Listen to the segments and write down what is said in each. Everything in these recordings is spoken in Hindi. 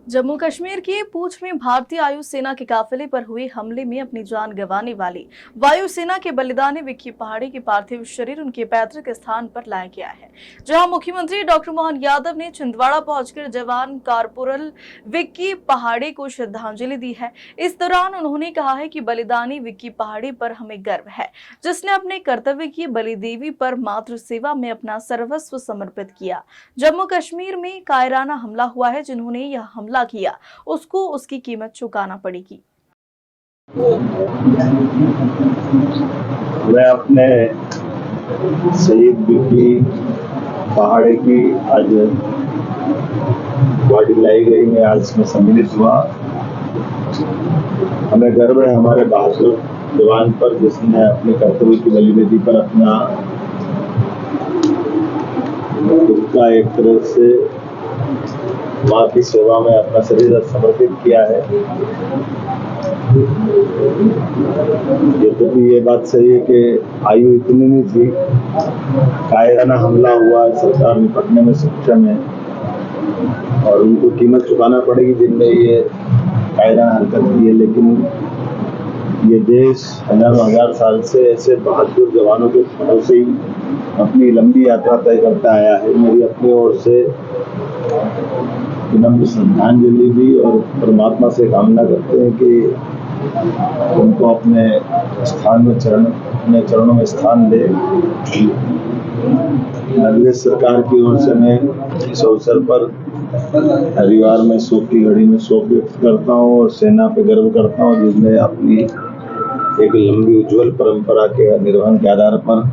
जम्मू कश्मीर के पूंछ में भारतीय वायुसेना के काफिले पर हुए हमले में अपनी जान गंवाने वाली वायुसेना के बलिदानी विक्की पहाड़ी के पार्थिव शरीर उनके पैतृक स्थान पर लाया गया है, जहां मुख्यमंत्री डॉक्टर मोहन यादव ने छिंदवाड़ा पहुंचकर जवान कारपोरल विक्की पहाड़ी को श्रद्धांजलि दी है। इस दौरान उन्होंने कहा है कि बलिदानी विक्की पहाड़ी पर हमें गर्व है, जिसने अपने कर्तव्य की बलिदेवी पर मातृ सेवा में अपना सर्वस्व समर्पित किया। जम्मू कश्मीर में कायराना हमला हुआ है, जिन्होंने यह हमला किया उसको उसकी कीमत चुकाना पड़ेगी। मैं अपने शहीद विक्की पहाड़ी की आज बॉडी लाई गई, मैं आज इसमें सम्मिलित हुआ। हमें गर्व है हमारे बहादुर जवान पर, जिसने अपने कर्तव्य की बलिदानी पर अपना उसका एक तरह से माँ की सेवा में अपना शरीर समर्पित किया है। ये बात सही है कि आयु इतनी नहीं थी, कायराना हमला हुआ, सरकार निपटने में सक्षम है और उनको कीमत चुकाना पड़ेगी जिनने ये कायराना हरकत की है। लेकिन ये देश हजार साल से ऐसे बहादुर जवानों के भरोसे ही अपनी लंबी यात्रा तय करता आया है। मेरी अपनी ओर से विनम्र श्रद्धांजलि भी और परमात्मा से कामना करते हैं कि उनको अपने स्थान में अपने चरणों में स्थान दे। प्रदेश सरकार की ओर से मैं इस अवसर पर परिवार में शोक की घड़ी में शोक व्यक्त करता हूँ और सेना पे गर्व करता हूँ, जिसने अपनी एक लंबी उज्जवल परंपरा के निर्वहन के आधार पर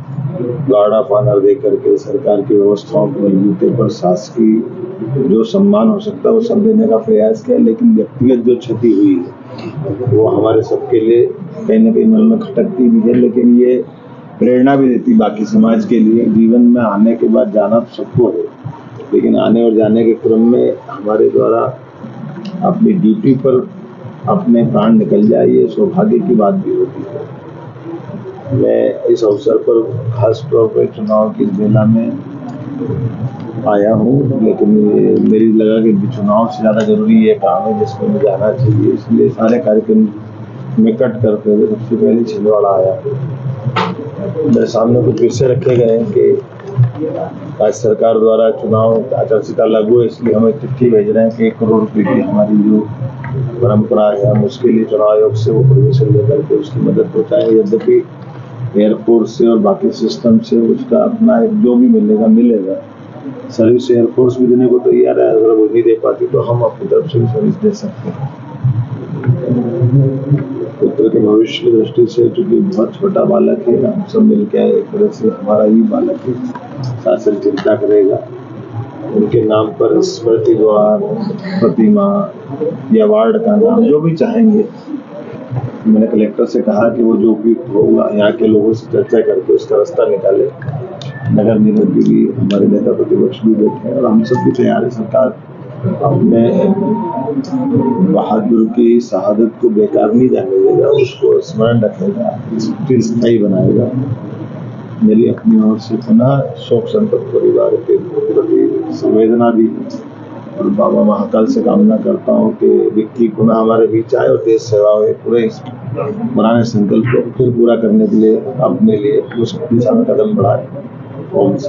गार्ड ऑफ ऑनर दे करके सरकार की व्यवस्थाओं के बलबूते पर शासकीय जो सम्मान हो सकता है वो सब देने का प्रयास किया। लेकिन व्यक्तिगत जो क्षति हुई है वो हमारे सबके लिए कहीं न कहीं मन में खटकती भी है, लेकिन ये प्रेरणा भी देती बाकी समाज के लिए। जीवन में आने के बाद जाना तो सबको है, लेकिन आने और जाने के क्रम में हमारे द्वारा अपनी ड्यूटी पर अपने प्राण निकल जाए, ये सौभाग्य की बात भी होती है। मैं इस अवसर पर खास तौर पर चुनाव की बेला में आया हूँ, लेकिन मेरी लगा कि चुनाव से ज़्यादा जरूरी ये काम है जिसमें मुझे आना चाहिए, इसलिए सारे कार्यक्रम में कट करते हुए सबसे पहले छिंदवाड़ा आया। मेरे सामने कुछ विषय रखे गए हैं कि राज्य सरकार द्वारा चुनाव आचार संहिता लागू है, इसलिए हमें चिट्ठी भेज रहे हैं कि 1 करोड़ रुपए की हमारी जो परंपरा है हम उसके लिए चुनाव आयोग से वो परमिशन लेकर के उसकी मदद पहुँचाएं। यद्यपि एयरफोर्स से और बाकी सिस्टम से उसका अपना एक जो भी मिलेगा। सर्विस एयरफोर्स भी देने को तैयार है, अगर वो नहीं दे पाती तो हम अपनी तरफ से भी सर्विस दे सकते हैं। पुत्र के भविष्य की दृष्टि से चूंकि बहुत छोटा बालक है, हम सब मिलकर एक तरह से हमारा ही बालक है, शासन चिंता करेगा। उनके नाम पर स्मृति द्वार, प्रतिमा या वार्ड का नाम जो भी चाहेंगे, मैंने कलेक्टर से कहा कि वो जो भी होगा यहाँ के लोगों से चर्चा करके उसका रास्ता निकाले। नगर निगम की भी हमारे नेता प्रतिपक्ष भी बैठे हैं और हम सब भी तैयार है। सरकार अपने बहादुर की शहादत को बेकार नहीं जाने देगा, उसको स्मरण रखेगा, फिर स्थायी बनाएगा। मेरी अपनी ओर से पुनः शोक संतप्त परिवार के प्रति संवेदना भी और बाबा महाकाल से कामना करता हूँ कि विक्की पुनः हमारे बीच आए और देश सेवा में पूरे इस पुराने संकल्प को फिर पूरा करने के लिए अपने लिए उस दिशा में कदम बढ़ाए। ओम शांति।